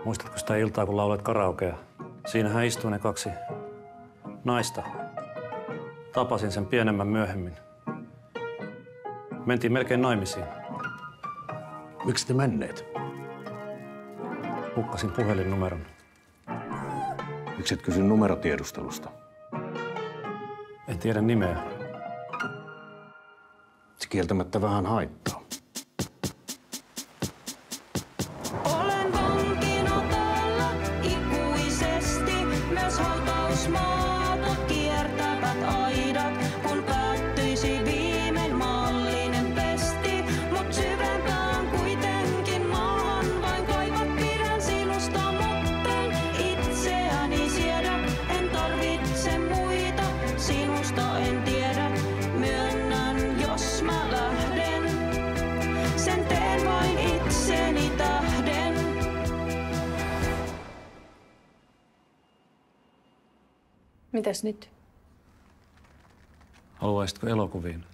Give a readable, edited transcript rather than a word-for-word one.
Muistatko sitä iltaa, kun lauloit karaokea? Siinähän istui ne kaksi naista. Tapasin sen pienemmän myöhemmin. Mentiin melkein naimisiin. Miksi te menneet? Hukkasin puhelinnumeron. Miksi et kysy numerotiedustelusta? En tiedä nimeä. Se kieltämättä vähän haittaa. Olen vankina täällä ikuisesti, myös hautausmaata kiertävät aidat, kun päättyisi viimein maallinen pesti. Mut syvempään kuitenkin maahan vain kaivat, pidän sinusta, mutten itseäni siedä. En tarvitse muita, sinusta en tiedä, myönnän jos mä lähden. Sen teen vain itseni tähden. Mitäs nyt? Haluaisitko elokuviin?